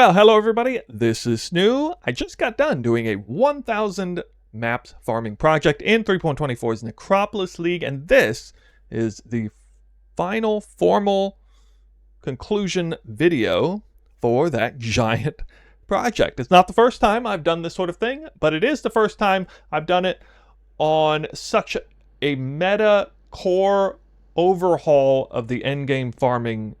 Well, hello everybody, this is Snoo. I just got done doing a 1,000 maps farming project in 3.24's Necropolis League, and this is the final formal conclusion video for that giant project. It's not the first time I've done this sort of thing, but it is the first time I've done it on such a meta core overhaul of the endgame farming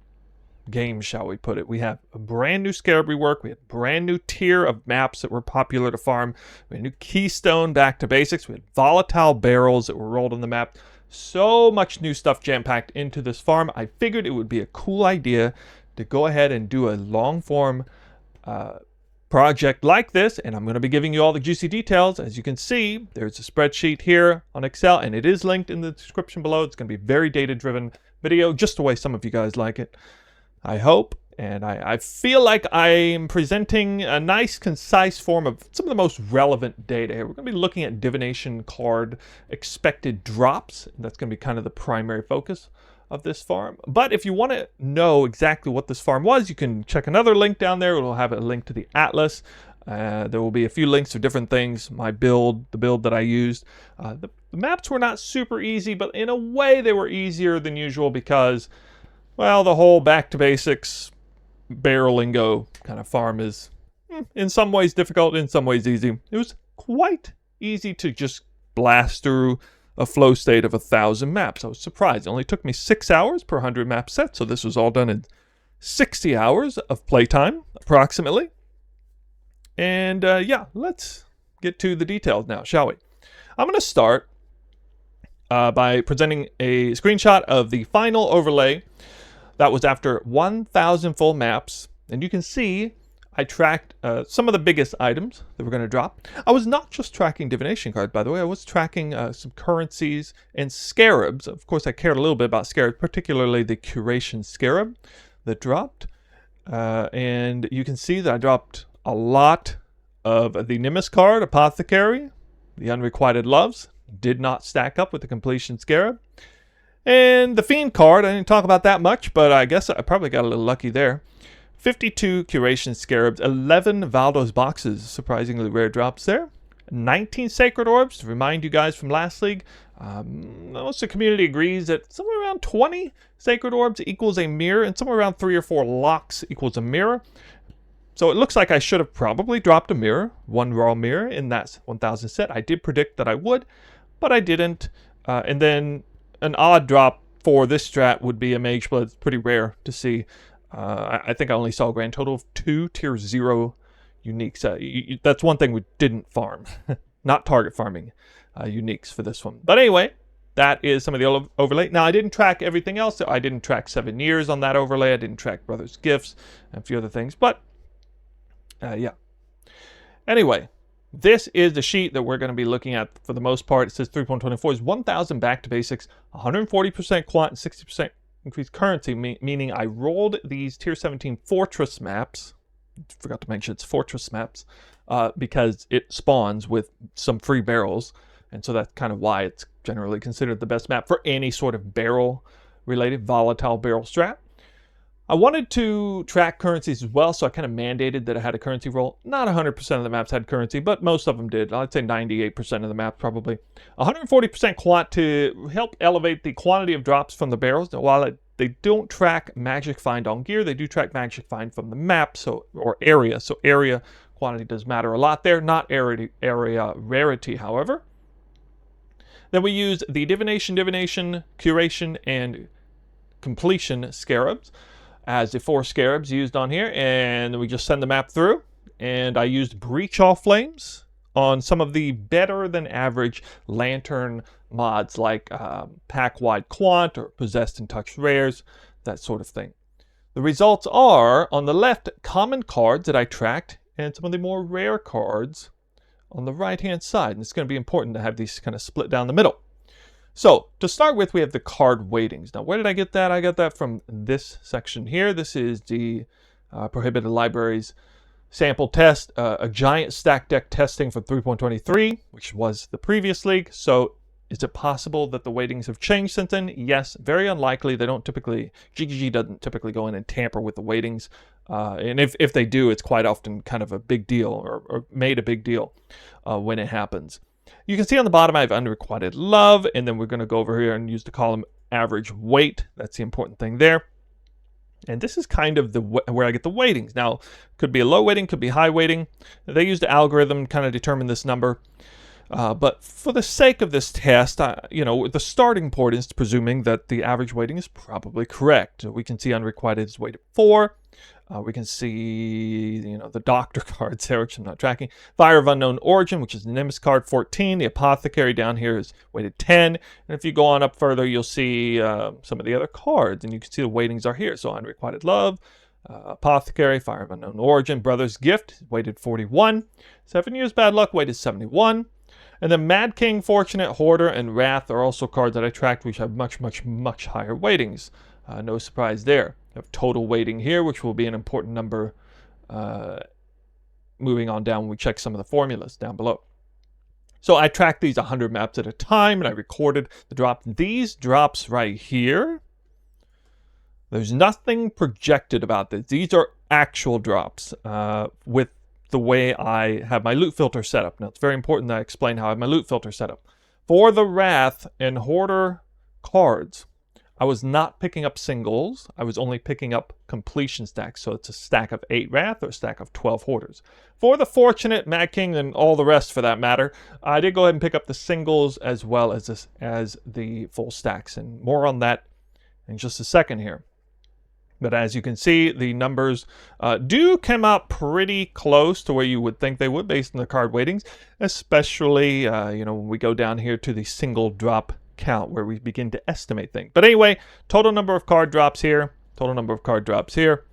game, shall we put it. We have a brand new Scarab rework. We have a brand new tier of maps that were popular to farm. We have a new Keystone back to basics. We had Volatile Barrels that were rolled on the map. So much new stuff jam-packed into this farm. I figured it would be a cool idea to go ahead and do a long-form project like this, and I'm going to be giving you all the juicy details. As you can see, there's a spreadsheet here on Excel, and it is linked in the description below. It's going to be a very data-driven video, just the way some of you guys like it, I hope. And I feel like I'm presenting a nice, concise form of some of the most relevant data here. We're going to be looking at Divination card expected drops. That's going to be kind of the primary focus of this farm. But if you want to know exactly what this farm was, you can check another link down there. It'll have a link to the Atlas. There will be a few links to different things. My build, the build that I used. The maps were not super easy, but in a way they were easier than usual because, well, the whole back to basics barrel and go kind of farm is in some ways difficult, in some ways easy. It was quite easy to just blast through a flow state of 1,000 maps. I was surprised. It only took me 6 hours per 100 map set, so this was all done in 60 hours of playtime, approximately. And yeah, let's get to the details now, shall we? I'm going to start by presenting a screenshot of the final overlay. That was after 1,000 full maps, and you can see I tracked some of the biggest items that were going to drop. I was not just tracking Divination cards, by the way. I was tracking some currencies and Scarabs. Of course, I cared a little bit about Scarabs, particularly the Curation Scarab that dropped. And you can see that I dropped a lot of the Nimbus card, Apothecary, the Unrequited Loves. Did not stack up with the Completion Scarab. And the Fiend card, I didn't talk about that much, but I guess I probably got a little lucky there. 52 Curation Scarabs, 11 Valdos boxes, surprisingly rare drops there. 19 Sacred Orbs, to remind you guys from last league. Most of the community agrees that somewhere around 20 Sacred Orbs equals a mirror, and somewhere around 3 or 4 locks equals a mirror. So it looks like I should have probably dropped a mirror, one raw mirror in that 1,000 set. I did predict that I would, but I didn't. And then an odd drop for this strat would be a Mage Blood. It's pretty rare to see. I think I only saw a grand total of 2 tier 0 uniques. That's one thing we didn't farm. Not target farming uniques for this one. But anyway, that is some of the overlay. Now, I didn't track everything else. I didn't track 7 years on that overlay. I didn't track Brothers' Gifts and a few other things. But, yeah. Anyway, this is the sheet that we're going to be looking at for the most part. It says 3.24 is 1,000 back to basics, 140% quant, and 60% increased currency, meaning I rolled these tier 17 fortress maps. Forgot to mention it's fortress maps because it spawns with some free barrels. And so that's kind of why it's generally considered the best map for any sort of barrel related volatile barrel strat. I wanted to track currencies as well, so I kind of mandated that I had a currency roll. Not 100% of the maps had currency, but most of them did. I'd say 98% of the maps probably. 140% quant to help elevate the quantity of drops from the barrels. Now, while they don't track Magic Find on gear, they do track Magic Find from the map, or area. So area quantity does matter a lot there, not area rarity, however. Then we use the Divination, Curation, and Completion Scarabs as the 4 Scarabs used on here, and we just send the map through. And I used Breach All Flames on some of the better than average Lantern mods like Pack-Wide Quant or Possessed and Touched Rares, that sort of thing. The results are, on the left, common cards that I tracked, and some of the more rare cards on the right-hand side. And it's going to be important to have these kind of split down the middle. So, to start with, we have the card weightings. Now, where did I get that? I got that from this section here. This is the Prohibited Libraries sample test, a giant stack deck testing for 3.23, which was the previous league. So, is it possible that the weightings have changed since then? Yes, very unlikely. They don't typically, GGG doesn't typically go in and tamper with the weightings And if they do, it's quite often kind of a big deal or made a big deal when it happens. You can see on the bottom I have unrequited love, and then we're going to go over here and use the column average weight. That's the important thing there. And this is kind of where I get the weightings. Now, could be a low weighting, could be high weighting. They use the algorithm to kind of determine this number. But for the sake of this test, the starting point is presuming that the average weighting is probably correct. We can see unrequited is weighted 4. We can see, the doctor cards there, which I'm not tracking. Fier of unknown origin, which is the Nimbus card, 14. The apothecary down here is weighted 10. And if you go on up further, you'll see some of the other cards, and you can see the weightings are here. So unrequited love, apothecary, Fier of unknown origin, brother's gift, weighted 41. 7 years bad luck, weighted 71. And then Mad King, Fortunate, Hoarder, and Wrath are also cards that I tracked, which have much, much, much higher weightings. No surprise there. We have total weighting here, which will be an important number moving on down when we check some of the formulas down below. So I tracked these 100 maps at a time, and I recorded the drop. These drops right here, there's nothing projected about this. These are actual drops with the way I have my loot filter set up. Now, it's very important that I explain how I have my loot filter set up. For the Wrath and Hoarder cards, I was not picking up singles. I was only picking up completion stacks. So it's a stack of 8 Wrath or a stack of 12 Hoarders. For the Fortunate, Mad King, and all the rest for that matter, I did go ahead and pick up the singles as well as the full stacks. And more on that in just a second here. But as you can see, the numbers do come out pretty close to where you would think they would based on the card weightings, especially, when we go down here to the single drop count where we begin to estimate things. But anyway, total number of card drops here, total number of card drops here.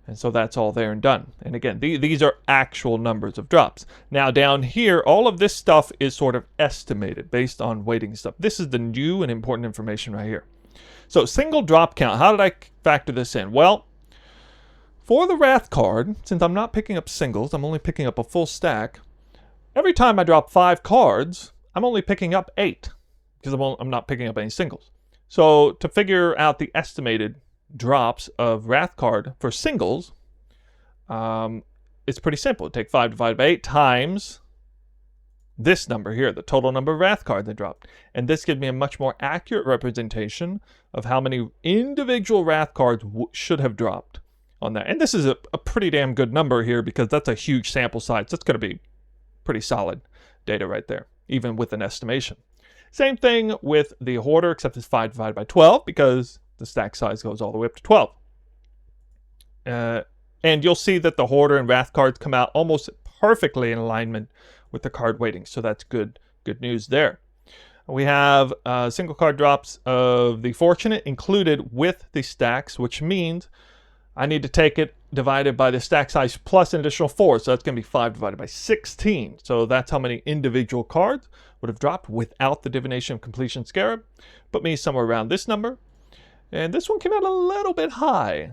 And so that's all there and done. And again, these are actual numbers of drops. Now down here, all of this stuff is sort of estimated based on weighting stuff. This is the new and important information right here. So single drop count, how did I factor this in? Well, for the Wrath card, since I'm not picking up singles, I'm only picking up a full stack. Every time I drop 5 cards, I'm only picking up 8 because I'm not picking up any singles. So to figure out the estimated drops of Wrath card for singles, it's pretty simple. Take 5 divided by 8 times this number here, the total number of Wrath cards they dropped. And this gives me a much more accurate representation of how many individual Wrath cards should have dropped on that. And this is a pretty damn good number here because that's a huge sample size. That's going to be pretty solid data right there, even with an estimation. Same thing with the Hoarder, except it's 5 divided by 12 because the stack size goes all the way up to 12. And you'll see that the Hoarder and Wrath cards come out almost perfectly in alignment with the card weighting. So that's good news there. We have single card drops of the Fortunate included with the stacks, which means I need to take it divided by the stack size plus an additional 4. So that's going to be 5 divided by 16. So that's how many individual cards would have dropped without the Divination of Completion Scarab. Put me somewhere around this number. And this one came out a little bit high,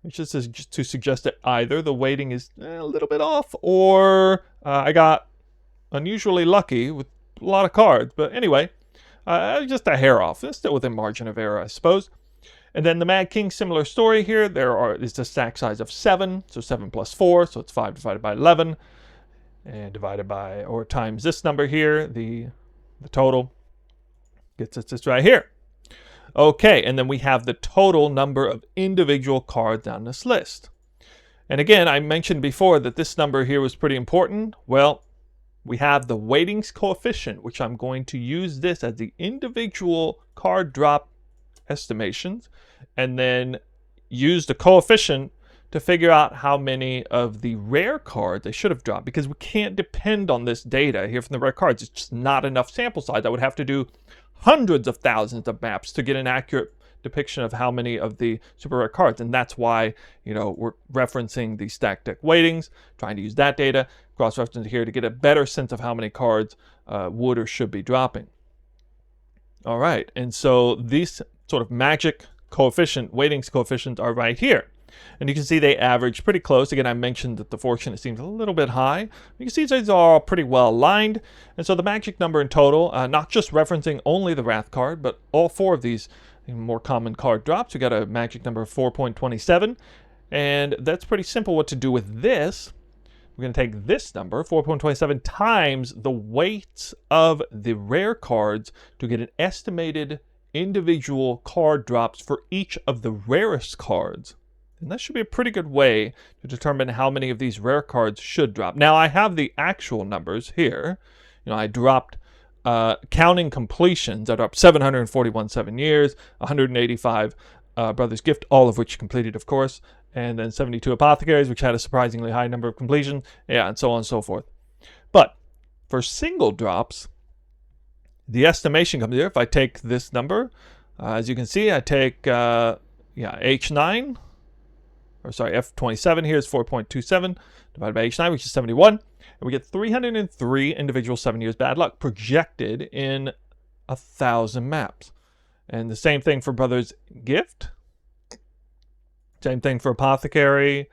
which is just to suggest that either the weighting is a little bit off or I got unusually lucky with a lot of cards. But anyway, just a hair off. It's still within margin of error, I suppose. And then the Mad King, similar story here. Is a stack size of 7, so 7 plus 4, so it's 5 divided by 11, and divided by, or times this number here, the total gets us this right here. Okay, and then we have the total number of individual cards down this list. And again, I mentioned before that this number here was pretty important. Well, we have the weightings coefficient, which I'm going to use this as the individual card drop estimations, and then use the coefficient to figure out how many of the rare cards they should have dropped, because we can't depend on this data here from the rare cards. It's just not enough sample size. I would have to do hundreds of thousands of maps to get an accurate depiction of how many of the super rare cards. And that's why, we're referencing the stack deck weightings, trying to use that data, cross-referencing here to get a better sense of how many cards would or should be dropping. All right, and so these sort of magic coefficient, weightings coefficients are right here. And you can see they average pretty close. Again, I mentioned that the Fortunate seems a little bit high. You can see these are all pretty well aligned. And so the magic number in total, not just referencing only the Wrath card, but all 4 of these more common card drops, we got a magic number of 4.27. And that's pretty simple what to do with this. We're going to take this number, 4.27, times the weights of the rare cards to get an estimated individual card drops for each of the rarest cards. And that should be a pretty good way to determine how many of these rare cards should drop. Now, I have the actual numbers here. I dropped, counting completions, I dropped 741 7 years, 185 Brother's Gift, all of which completed, of course, and then 72 Apothecaries, which had a surprisingly high number of completions, and so on and so forth. But for single drops, the estimation comes here. If I take this number, as you can see, I take H9, or sorry, F27 here is 4.27 divided by H9, which is 71, and we get 303 individual 7 years bad luck projected in 1,000 maps. And the same thing for Brother's Gift. Same thing for Apothecary,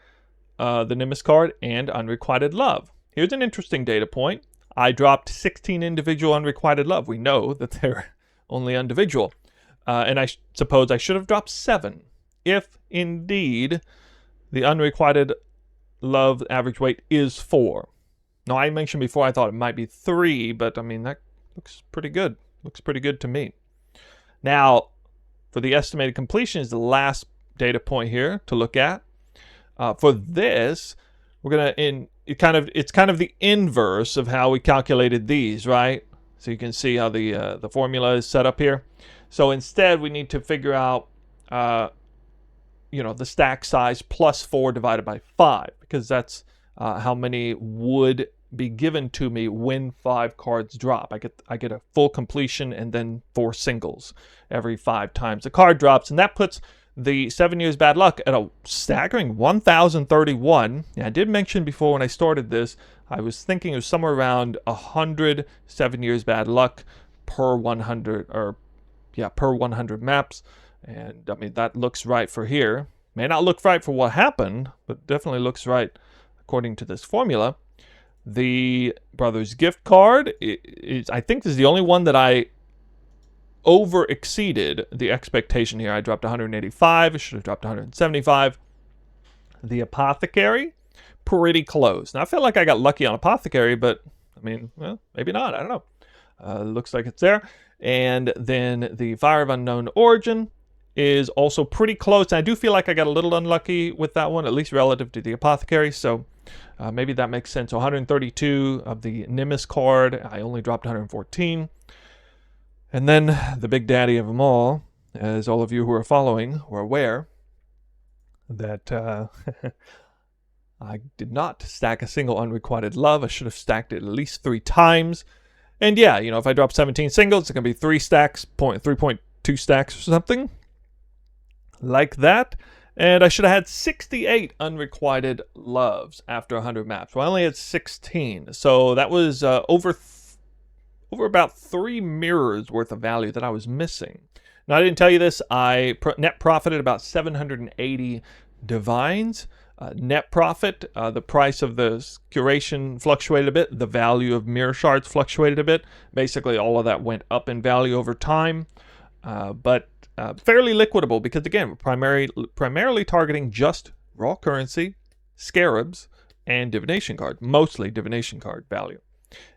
the Nimbus card, and Unrequited Love. Here's an interesting data point. I dropped 16 individual Unrequited Love. We know that they're only individual. And I suppose I should have dropped 7, if indeed the Unrequited Love average weight is 4. Now, I mentioned before I thought it might be 3, but I mean, that looks pretty good. Looks pretty good to me. Now, for the estimated completion is the last data point here to look at. For this, we're gonna it's kind of the inverse of how we calculated these, right? So you can see how the formula is set up here. So instead, we need to figure out the stack size plus 4 divided by 5, because that's how many would be given to me when 5 cards drop. I get a full completion and then 4 singles every 5 times the card drops, and that puts the 7 years bad luck at a staggering 1,031. And I did mention before when I started this, I was thinking it was somewhere around 100 7 years bad luck per 100, per 100 maps. And I mean, that looks right for here. May not look right for what happened, but definitely looks right according to this formula. The Brother's Gift card is, I think, this is the only one that I over exceeded the expectation here. I dropped 185. I should have dropped 175. The Apothecary, pretty close. Now, I feel like I got lucky on Apothecary, but I mean, well, maybe not. I don't know. Looks like it's there. And then the Fire of Unknown Origin is also pretty close. And I do feel like I got a little unlucky with that one, at least relative to the Apothecary. So maybe that makes sense. So 132 of the Nimbus card. I only dropped 114. And then the big daddy of them all, as all of you who are following were aware, that I did not stack a single Unrequited Love. I should have stacked it at least 3 times. And yeah, if I drop 17 singles, it's going to be 3 stacks, 3.2 stacks or something like that. And I should have had 68 Unrequited Loves after 100 maps. Well, I only had 16. So that was over about 3 mirrors worth of value that I was missing. Now, I didn't tell you this. I net profited about 780 divines. Net profit, the price of the curation fluctuated a bit. The value of mirror shards fluctuated a bit. Basically, all of that went up in value over time. But fairly liquidable because, again, we're primarily targeting just raw currency, Scarabs, and Divination card. Mostly Divination card value.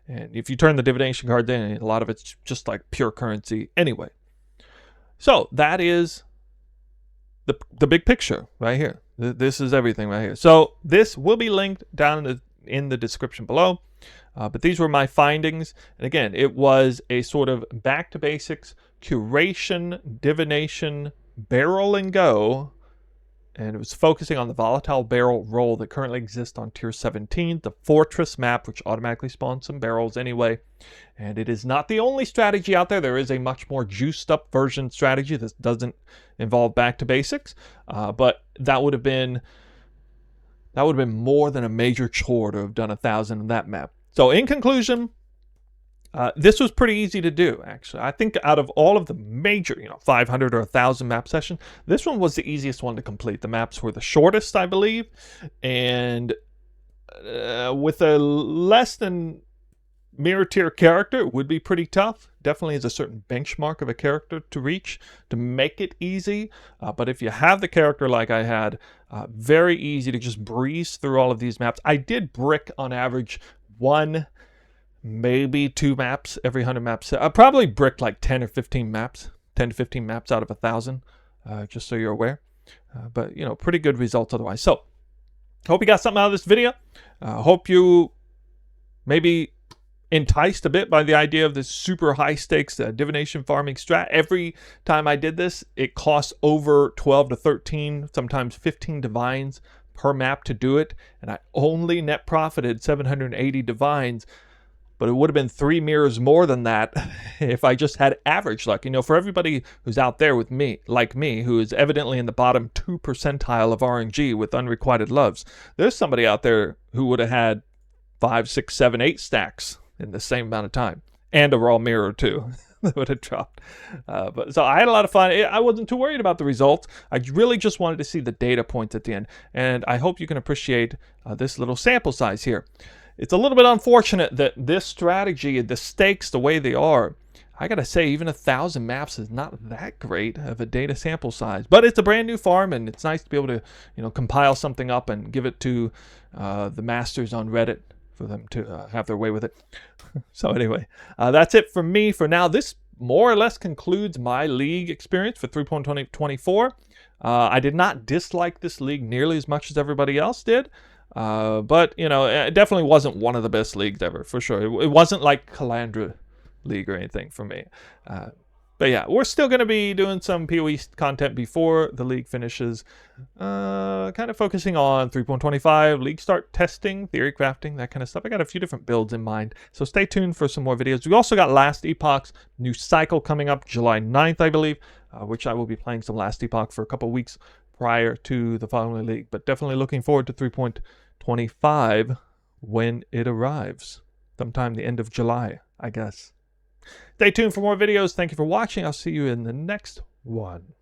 And if you turn the Divination card in, a lot of it's just like pure currency anyway. So that is the big picture right here. This is everything right here. So this will be linked down in the description below. But these were my findings. And again, it was a sort of back to basics, curation, divination, barrel and go. And it was focusing on the Volatile Barrel role that currently exists on Tier 17, the Fortress map, which automatically spawns some barrels anyway. And it is not the only strategy out there. There is a much more juiced up version strategy that doesn't involve back to basics. But that would have been more than a major chore to have done 1,000 in that map. So in conclusion, this was pretty easy to do, actually. I think out of all of the major, 500 or 1,000 map session, this one was the easiest one to complete. The maps were the shortest, I believe, and with a less than mirror tier character would be pretty tough. Definitely is a certain benchmark of a character to reach to make it easy. But if you have the character like I had, very easy to just breeze through all of these maps. I did brick on average 1, maybe 2 maps every 100 maps. I probably bricked like 10 or 15 maps, 10 to 15 maps out of 1,000, just so you're aware. But, you know, pretty good results otherwise. So, hope you got something out of this video. Hope you maybe enticed a bit by the idea of this super high stakes divination farming strat. Every time I did this, it costs over 12 to 13, sometimes 15 divines per map to do it. And I only net profited 780 divines. But it would have been 3 mirrors more than that if I just had average luck. You know, for everybody who's out there with me, like me, who is evidently in the bottom 2 percentile of RNG with unrequited loves, there's somebody out there who would have had 5, 6, 7, 8 stacks in the same amount of time. And a raw mirror, too, that would have dropped. So I had a lot of fun. I wasn't too worried about the results. I really just wanted to see the data points at the end. And I hope you can appreciate this little sample size here. It's a little bit unfortunate that this strategy, the stakes, the way they are, I gotta say, even 1,000 maps is not that great of a data sample size. But it's a brand new farm, and it's nice to be able to, you know, compile something up and give it to the masters on Reddit for them to have their way with it. So anyway, that's it from me for now. This more or less concludes my league experience for 3.2024. I did not dislike this league nearly as much as everybody else did. But, you know, it definitely wasn't one of the best leagues ever, for sure. It wasn't like Calandra League or anything for me. But yeah, we're still going to be doing some PoE content before the league finishes. Kind of focusing on 3.25, league start testing, theory crafting, that kind of stuff. I got a few different builds in mind, so stay tuned for some more videos. We also got Last Epoch's new cycle coming up July 9th, I believe, which I will be playing some Last Epoch for a couple weeks prior to the following league. But definitely looking forward to 3.25 when it arrives. Sometime the end of July, I guess. Stay tuned for more videos. Thank you for watching. I'll see you in the next one.